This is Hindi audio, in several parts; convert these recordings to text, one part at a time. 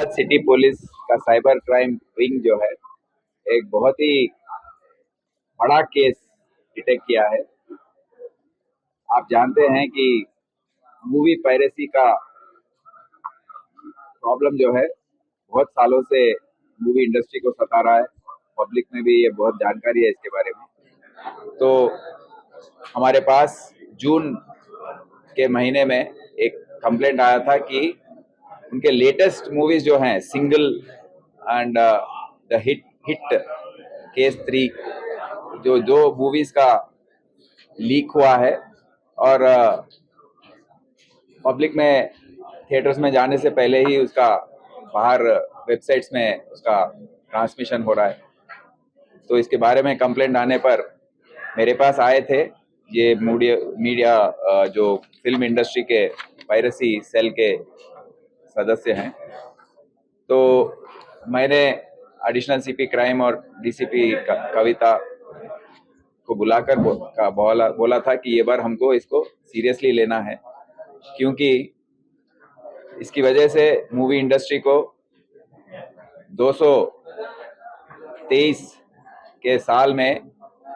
सिटी पुलिस का साइबर क्राइम विंग जो है एक बहुत ही बड़ा केस डिटेक्ट किया है। आप जानते हैं कि मूवी पायरेसी का प्रॉब्लम जो है बहुत सालों से मूवी इंडस्ट्री को सता रहा है। पब्लिक में भी ये बहुत जानकारी है इसके बारे में। तो हमारे पास जून के महीने में एक कंप्लेंट आया था कि उनके लेटेस्ट मूवीज जो हैं single and the hit hit case 3 जो दो मूवीज का लीक हुआ है और पब्लिक में थिएटर्स में जाने से पहले ही उसका बाहर वेबसाइट्स में उसका ट्रांसमिशन हो रहा है। तो इसके बारे में कंप्लेंट आने पर मेरे पास आए थे ये मीडिया जो फिल्म इंडस्ट्री के पायरेसी सेल के सदस्य हैं। तो मैंने एडिशनल सीपी क्राइम और डीसीपी कविता को बुलाकर बोला था कि ये बार हमको इसको सीरियसली लेना है, क्योंकि इसकी वजह से मूवी इंडस्ट्री को 223 के साल में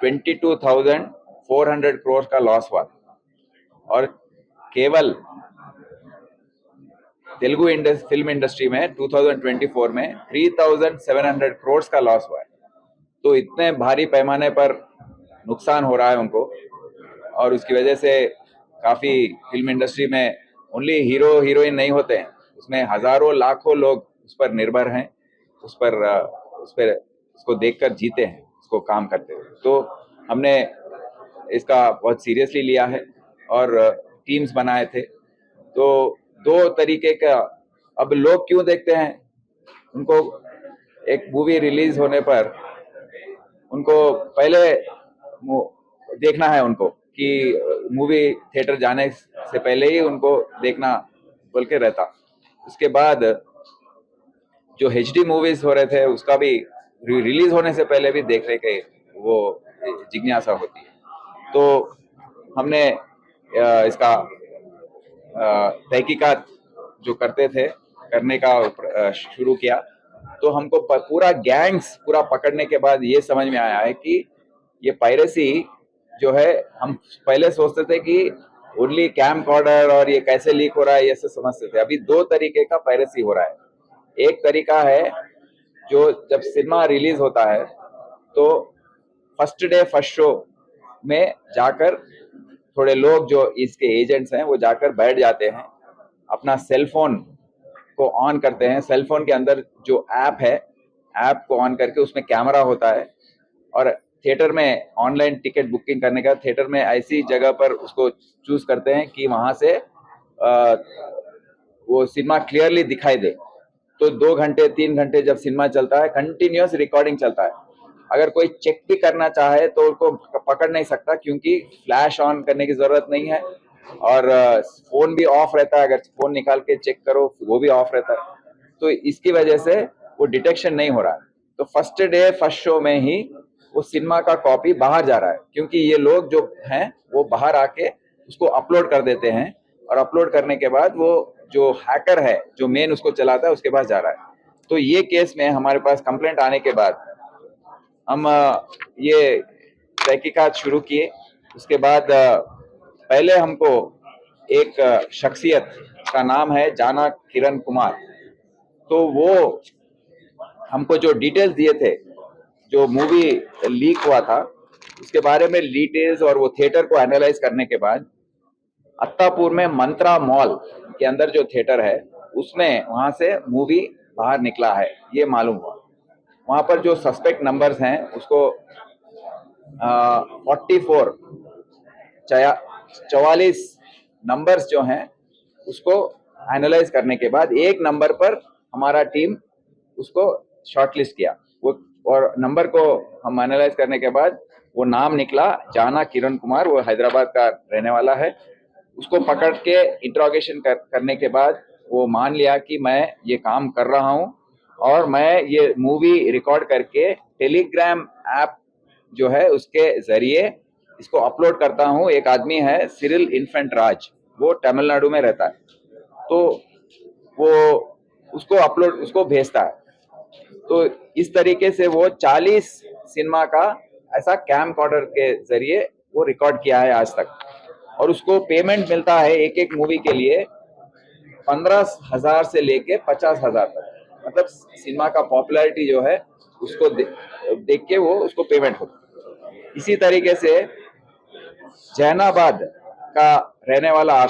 22,400 करोड़ का लॉस हुआ और केवल तेलुगु फिल्म इंडस्ट्री में 2024 में 3,700 करोड़ का लॉस हुआ है। तो इतने भारी पैमाने पर नुकसान हो रहा है उनको, और उसकी वजह से काफ़ी फिल्म इंडस्ट्री में ओनली हीरो हीरोइन नहीं होते हैं, उसमें हजारों लाखों लोग उस पर निर्भर हैं, उसको देखकर जीते हैं, उसको काम करते हैं। तो हमने इसका बहुत सीरियसली लिया है और टीम्स बनाए थे। तो दो तरीके का, अब लोग क्यों देखते हैं, उनको एक मूवी रिलीज होने पर उनको पहले देखना है उनको कि मूवी थिएटर जाने से पहले ही उनको देखना बोल के रहता। उसके बाद जो एचडी मूवीज हो रहे थे उसका भी रिलीज होने से पहले भी देखने के वो जिज्ञासा होती है। तो हमने इसका तहकीकात जो करते थे करने का शुरू किया। तो हमको पूरा गैंग्स पूरा पकड़ने के बाद ये समझ में आया है कि ये पायरेसी जो है, हम पहले सोचते थे कि ओनली कैम कॉर्डर और ये कैसे लीक हो रहा है ये सब समझते थे। अभी दो तरीके का पायरेसी हो रहा है। एक तरीका है जो जब सिनेमा रिलीज होता है तो फर्स्ट डे फर्स्ट शो में जाकर थोड़े लोग जो इसके एजेंट्स हैं वो जाकर बैठ जाते हैं, अपना सेल फोन को ऑन करते हैं। सेल फोन के अंदर जो ऐप है, ऐप को ऑन करके उसमें कैमरा होता है, और थिएटर में ऑनलाइन टिकट बुकिंग करने का थिएटर में ऐसी जगह पर उसको चूज करते हैं कि वहां से वो सिनेमा क्लियरली दिखाई दे। तो 2 घंटे 3 घंटे जब सिनेमा चलता है कंटिन्यूअस रिकॉर्डिंग चलता है। अगर कोई चेक भी करना चाहे तो उसको पकड़ नहीं सकता, क्योंकि फ्लैश ऑन करने की जरूरत नहीं है और फोन भी ऑफ रहता है। अगर फोन निकाल के चेक करो वो भी ऑफ रहता है। तो इसकी वजह से वो डिटेक्शन नहीं हो रहा है। तो फर्स्ट डे फर्स्ट शो में ही वो सिनेमा का कॉपी बाहर जा रहा है, क्योंकि ये लोग जो हैं वो बाहर आके उसको अपलोड कर देते हैं, और अपलोड करने के बाद वो जो हैकर है जो मेन उसको चलाता है उसके पास जा रहा है। तो ये केस में हमारे पास कंप्लेंट आने के बाद हम ये तहकीकात शुरू किए। उसके बाद पहले हमको एक शख्सियत का नाम है जाना किरण कुमार, तो वो हमको जो डिटेल्स दिए थे जो मूवी लीक हुआ था उसके बारे में डिटेल्स, और वो थिएटर को एनालाइज करने के बाद अत्तापुर में मंत्रा मॉल के अंदर जो थिएटर है उसमें वहां से मूवी बाहर निकला है ये मालूम हुआ। वहां पर जो सस्पेक्ट नंबर्स हैं उसको 44 नंबर्स जो हैं उसको एनालाइज करने के बाद एक नंबर पर हमारा टीम उसको शॉर्टलिस्ट किया। वो और नंबर को हम एनालाइज करने के बाद वो नाम निकला जाना किरण कुमार, वो हैदराबाद का रहने वाला है। उसको पकड़ के इंट्रोगेशन करने के बाद वो मान लिया कि मैं ये काम कर रहा हूँ और मैं ये मूवी रिकॉर्ड करके टेलीग्राम ऐप जो है उसके जरिए इसको अपलोड करता हूँ। एक आदमी है सिरिल इन्फेंट राज, वो तमिलनाडु में रहता है। तो वो उसको भेजता है। तो इस तरीके से वो 40 सिनेमा का ऐसा कैम कॉर्डर के जरिए वो रिकॉर्ड किया है आज तक, और उसको पेमेंट मिलता है एक एक मूवी के लिए 15,000 से लेके 50,000 तक। मतलब सिनेमा का पॉपुलैरिटी जो है उसको देख के वो उसको पेमेंट होता है। इसी तरीके से जहानाबाद का रहने वाला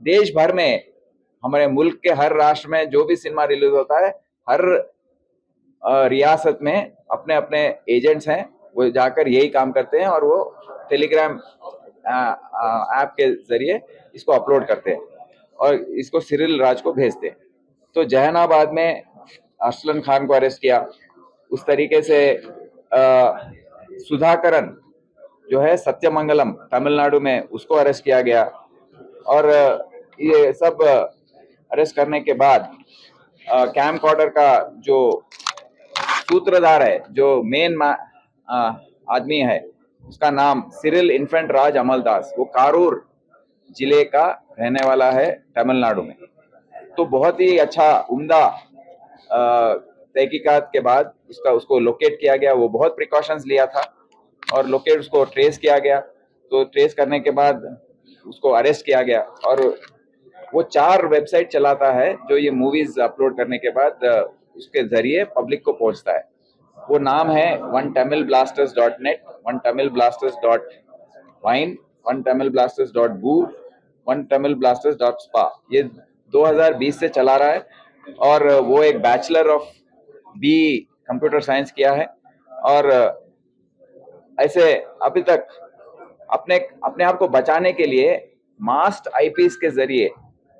देश भर में, हमारे मुल्क के हर राष्ट्र में जो भी सिनेमा रिलीज होता है, हर रियासत में अपने अपने एजेंट्स हैं, वो जाकर यही काम करते हैं और वो टेलीग्राम ऐप के जरिए इसको अपलोड करते हैं और इसको सिरिल राज को भेजते हैं। तो जहानाबाद में अरसलन खान को अरेस्ट किया, उस तरीके से सुधाकरन जो है सत्यमंगलम तमिलनाडु में, उसको अरेस्ट किया गया। और ये सब अरेस्ट करने के बाद कैम कॉर्डर का जो सूत्रधार है, जो मेन आदमी है, उसका नाम सिरिल इन्फेंट राज अमलदास, वो कारूर जिले का रहने वाला है तमिलनाडु में। तो बहुत ही अच्छा उम्दा तहकीकात के बाद उसको लोकेट किया गया। वो बहुत प्रिकॉशंस लिया था और लोकेट उसको ट्रेस किया गया। तो ट्रेस करने के बाद उसको अरेस्ट किया गया और वो 4 वेबसाइट चलाता है जो ये मूवीज अपलोड करने के बाद उसके जरिए पब्लिक को पहुंचता है। वो नाम है onetamilblasters.net, onetamilblasters.wine, onetamilblasters.boo, onetamilblasters.spa। ये 2020 से चला रहा है और वो एक bachelor of B computer science किया है और ऐसे अभी तक अपने अपने आप को बचाने के लिए मास्ट आईपीस के जरिए,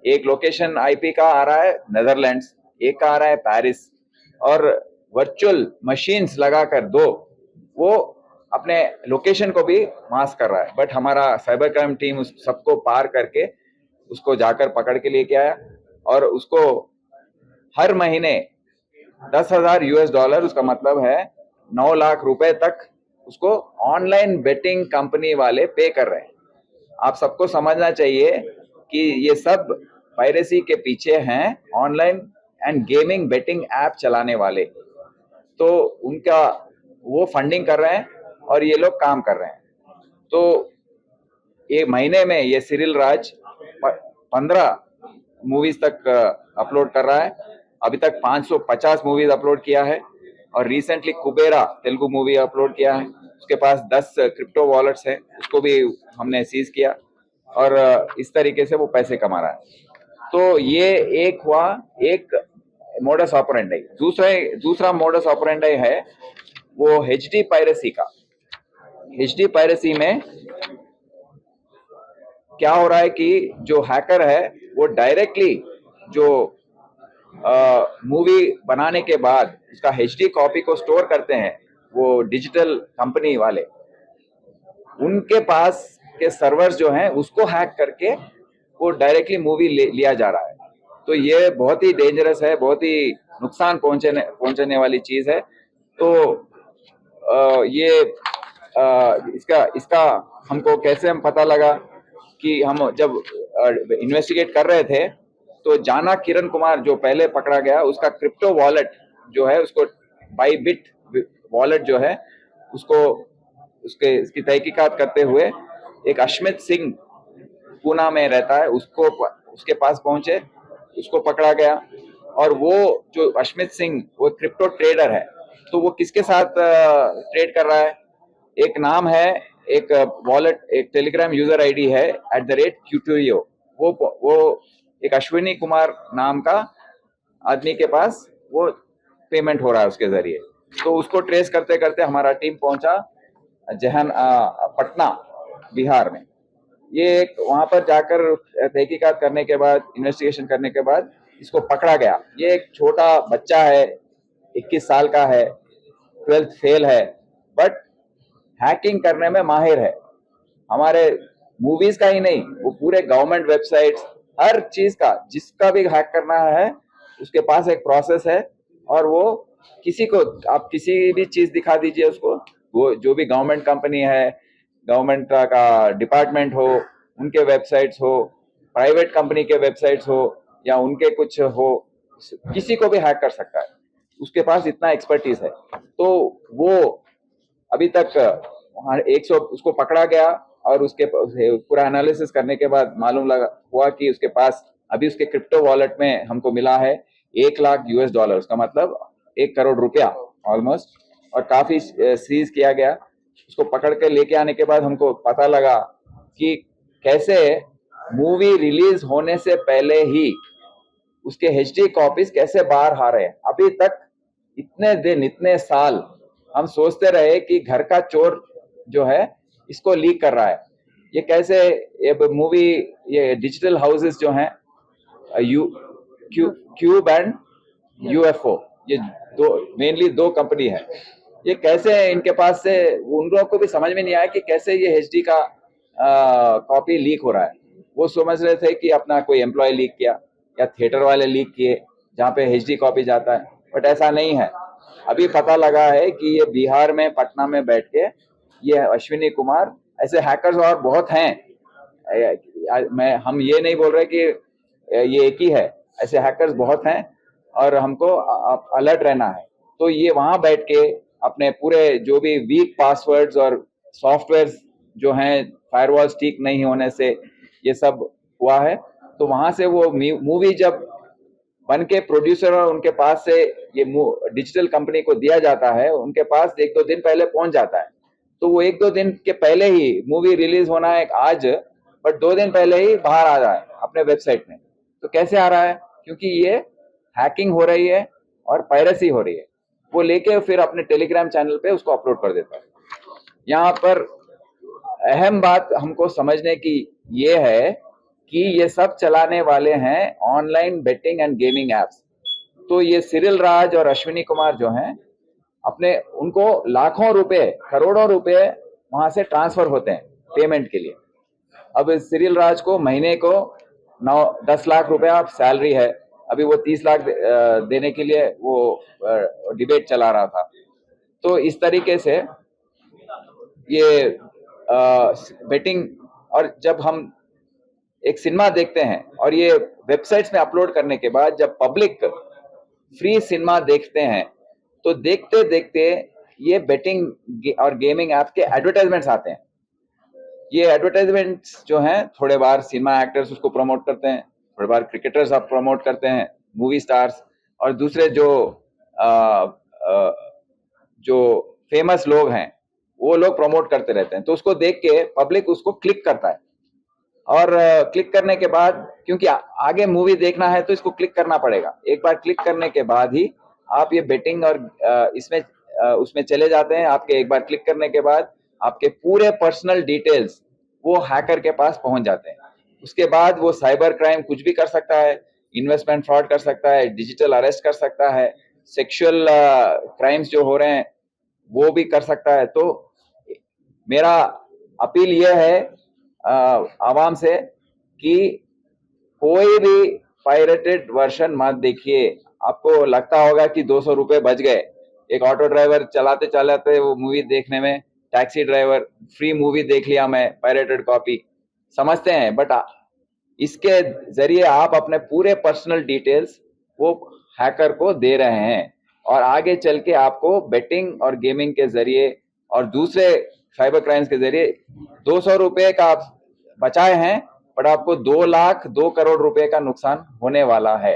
एक लोकेशन आईपी का आ रहा है नेदरलैंड्स, एक का आ रहा है पेरिस, और वर्चुअल मशीन्स लगाकर वो अपने लोकेशन को भी मास्क कर रहा है। बट हमारा साइबर क्राइम टीम उस सबको पार करके उसको जाकर पकड़ के लेके आया और उसको हर महीने $10,000, उसका मतलब है 9 लाख रुपए तक उसको ऑनलाइन बेटिंग कंपनी वाले पे कर रहे हैं। आप सबको समझना चाहिए कि ये सब पायरेसी के पीछे हैं online and gaming betting app चलाने वाले। तो उनका वो फंडिंग कर रहे हैं और ये लोग काम कर रहे हैं। तो ये महीने में ये सिरिल राज 15 मूवीज तक अपलोड कर रहा है। अभी तक 550 मूवीज अपलोड किया है और रिसेंटली कुबेरा तेलुगु मूवी अपलोड किया है। उसके पास 10 क्रिप्टो वॉलेट्स हैं, उसको भी हमने सीज किया और इस तरीके से वो पैसे कमा रहा है। तो ये एक हुआ एक मोडस ऑपरेंडी। दूसरा मोडस ऑपरेंडी है वो एचडी पायरेसी का। एचडी पायरेसी में क्या हो रहा है कि जो हैकर है वो डायरेक्टली जो मूवी बनाने के बाद उसका एचडी कॉपी को स्टोर करते हैं, वो डिजिटल कंपनी वाले, उनके पास के सर्वर्स जो हैं उसको हैक करके वो डायरेक्टली मूवी लिया जा रहा है। तो ये बहुत ही डेंजरस है, बहुत ही नुकसान पहुंचने वाली चीज है। तो ये इसका हमको कैसे हम पता लगा कि हम जब इन्वेस्टिगेट कर रहे थे तो जाना किरण कुमार जो पहले पकड़ा गया, उसका क्रिप्टो वॉलेट जो है, उसको बाईबिट वॉलेट जो है, उसकी तहकीकात करते हुए एक अश्मित सिंह पूना में रहता है, उसके पास पहुंचे, उसको पकड़ा गया। और वो जो अश्मित सिंह वो क्रिप्टो ट्रेडर है। तो वो किसके साथ ट्रेड कर रहा है? एक नाम है, एक वॉलेट, एक टेलीग्राम यूजर आईडी है @Qtuyo। वो एक अश्विनी कुमार नाम का आदमी के पास वो पेमेंट हो रहा है उसके जरिए। तो उसको ट्रेस करते करते हमारा टीम पहुंचा पटना बिहार में। ये एक वहां पर जाकर तहकीकात करने के बाद, इन्वेस्टिगेशन करने के बाद इसको पकड़ा गया। ये एक छोटा बच्चा है, 21 साल का है, 12th फेल है, बट हैकिंग करने में माहिर है। हमारे मूवीज का ही नहीं, वो पूरे गवर्नमेंट वेबसाइट्स, हर चीज का, जिसका भी हैक करना है उसके पास एक प्रोसेस है। और वो किसी को, आप किसी भी चीज दिखा दीजिए उसको, वो जो भी गवर्नमेंट कंपनी है, गवर्नमेंट का डिपार्टमेंट हो, उनके वेबसाइट्स हो, प्राइवेट कंपनी के वेबसाइट्स हो या उनके कुछ हो, किसी को भी हैक कर सकता है, उसके पास इतना एक्सपर्टीज है। तो वो अभी तक 100 उसको पकड़ा गया और उसके पूरा एनालिसिस करने के बाद मालूम लगा हुआ कि उसके पास अभी उसके क्रिप्टो वॉलेट में हमको मिला है $1,00,000, उसका मतलब 1 करोड़ रुपया ऑलमोस्ट, और काफी सीज किया गया। उसको पकड़ के लेके आने के बाद हमको पता लगा कि कैसे मूवी रिलीज होने से पहले ही उसके HD कॉपीज कैसे बाहर आ रहे हैं। अभी तक इतने दिन इतने साल हम सोचते रहे कि घर का चोर जो है इसको लीक कर रहा है। ये कैसे, ये मूवी, ये डिजिटल हाउसेस जो हैं क्यूब एंड UFO, ये मेनली दो कंपनी है, ये कैसे इनके पास से, उन लोगों को भी समझ में नहीं आया कि कैसे ये HD का कॉपी लीक हो रहा है। वो समझ रहे थे कि अपना कोई एम्प्लॉय लीक किया या थिएटर वाले लीक किए जहाँ पे HD कॉपी जाता है, बट ऐसा नहीं है। अभी पता लगा है कि ये बिहार में पटना में बैठ के ये अश्विनी कुमार, ऐसे हैकर्स और बहुत हैं, हम ये नहीं बोल रहे कि ये एक ही है, ऐसे हैकर्स बहुत हैं और हमको अलर्ट रहना है। तो ये वहां बैठ के अपने पूरे जो भी वीक पासवर्ड्स और सॉफ्टवेयर जो हैं, फायरवॉल्स ठीक नहीं होने से ये सब हुआ है। तो वहां से वो मूवी जब बन के प्रोड्यूसर और उनके पास से ये डिजिटल कंपनी को दिया जाता है, उनके पास 1-2 दिन पहले पहुंच जाता है। तो वो 1-2 दिन के पहले ही मूवी रिलीज होना है आज, बट 2 दिन पहले ही बाहर आ रहा है अपने वेबसाइट में। तो कैसे आ रहा है? क्योंकि ये हैकिंग हो रही है और पायरेसी हो रही है। वो लेके फिर अपने टेलीग्राम चैनल पे उसको अपलोड कर देता है। यहाँ पर अहम बात हमको समझने की ये है कि ये सब चलाने वाले हैं online betting and gaming apps. तो ये सिरिल राज और अश्विनी कुमार जो हैं, अपने उनको लाखों रुपए, करोड़ों रुपए वहां से ट्रांसफर होते हैं पेमेंट के लिए। अब सिरिल राज को महीने को 9-10 लाख रुपया सैलरी है, अभी वो 30 लाख देने के लिए वो डिबेट चला रहा था। तो इस तरीके से ये बेटिंग, और जब हम एक सिनेमा देखते हैं और ये वेबसाइट्स में अपलोड करने के बाद जब पब्लिक फ्री सिनेमा देखते हैं, तो देखते देखते ये बेटिंग और गेमिंग ऐप के एडवर्टाइजमेंट्स आते हैं। ये एडवर्टाइजमेंट्स जो हैं, थोड़े बार सिनेमा एक्टर्स उसको प्रमोट करते हैं, थोड़े बार क्रिकेटर्स आप प्रमोट करते हैं, मूवी स्टार्स, और दूसरे जो फेमस लोग हैं वो लोग प्रमोट करते रहते हैं। तो उसको देख के पब्लिक उसको क्लिक करता है, और क्लिक करने के बाद, क्योंकि आगे मूवी देखना है तो इसको क्लिक करना पड़ेगा। एक बार क्लिक करने के बाद ही आप ये बेटिंग और इसमें उसमें चले जाते हैं। आपके एक बार क्लिक करने के बाद आपके पूरे पर्सनल डिटेल्स वो हैकर के पास पहुंच जाते हैं। उसके बाद वो साइबर क्राइम कुछ भी कर सकता है, इन्वेस्टमेंट फ्रॉड कर सकता है, डिजिटल अरेस्ट कर सकता है, सेक्सुअल क्राइम्स जो हो रहे हैं वो भी कर सकता है। तो मेरा अपील यह है आवाम से कि कोई भी पायरेटेड वर्जन मत देखिए। आपको लगता होगा कि 200 रुपए बच गए। एक ऑटो ड्राइवर चलाते चलाते वो मूवी देखने में, टैक्सी ड्राइवर फ्री मूवी देख लिया मैं, पायरेटेड कॉपी समझते हैं, बट इसके जरिए आप अपने पूरे पर्सनल डिटेल्स वो हैकर को दे रहे हैं, और आगे चल के आपको बेटिंग और गेमिंग के जरिए और दूसरे साइबर क्राइम्स के जरिए 200 रुपए का आप बचाए हैं, पर आपको 2 लाख 2 करोड़ रुपए का नुकसान होने वाला है।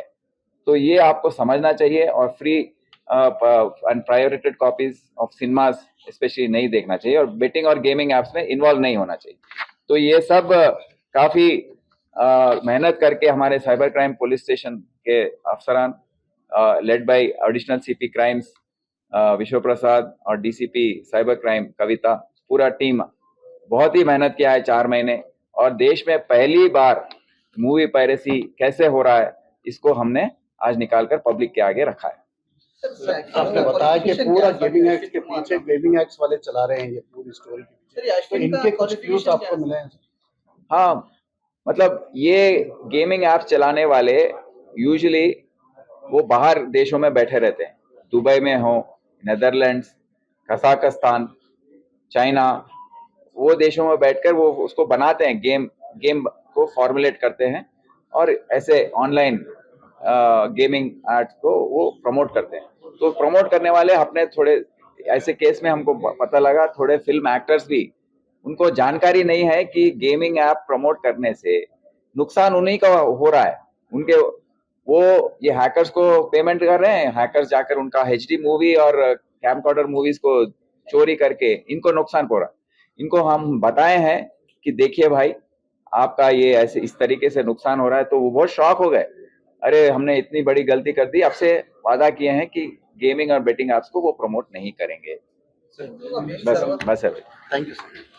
तो ये आपको समझना चाहिए, और फ्री अनप्रायोरिटेड कॉपीज ऑफ सिनेमास स्पेशली नहीं देखना चाहिए, और बेटिंग और गेमिंग एप्स में इन्वॉल्व नहीं होना चाहिए। तो ये सब काफी मेहनत करके हमारे साइबर क्राइम पुलिस स्टेशन के अफसरान, led by additional CP crimes Vishwa Prasad और DCP साइबर क्राइम कविता, पूरा टीम बहुत ही मेहनत किया है 4 महीने, और देश में पहली बार मूवी पायरेसी कैसे हो रहा है इसको हमने आज निकालकर पब्लिक के आगे रखा है। आपने बताया कि पूरा गेमिंग एक्ट के पीछे गेमिंग एक्ट वाले चला रहे हैं ये पूरी स्टोरी के पीछे, तो इनके कुछ क्लूज आपको मिले हैं? हाँ, मतलब ये गेमिंग ऐप चलाने वाले यूजुअली वो बाहर देशों में बैठे रहते हैं, दुबई में हो, नेदरलैंड्स, कजाकिस्तान, चाइना, वो देशों में बैठकर वो उसको बनाते हैं, गेम को फॉर्मुलेट करते हैं और ऐसे ऑनलाइन गेमिंग एड्स को वो प्रमोट करते हैं। तो प्रमोट करने वाले अपने थोड़े ऐसे केस में हमको पता लगा थोड़े फिल्म एक्टर्स भी उनको जानकारी नहीं है कि गेमिंग ऐप प्रमोट करने से नुकसान उन्हीं का हो रहा है। उनके वो ये हैकर्स को पेमेंट कर रहे हैं, हैकर्स जाकर उनका एचडी मूवी और कैमकॉर्डर मूवीज को चोरी करके इनको नुकसान हो रहा है। इनको हम बताए हैं कि देखिए भाई आपका ये ऐसे इस तरीके से नुकसान हो रहा है, तो वो बहुत शॉक हो गए। अरे हमने इतनी बड़ी गलती कर दी, अब से वादा किए हैं कि गेमिंग और बेटिंग ऐप्स को वो प्रमोट नहीं करेंगे। बस है। Thank you sir.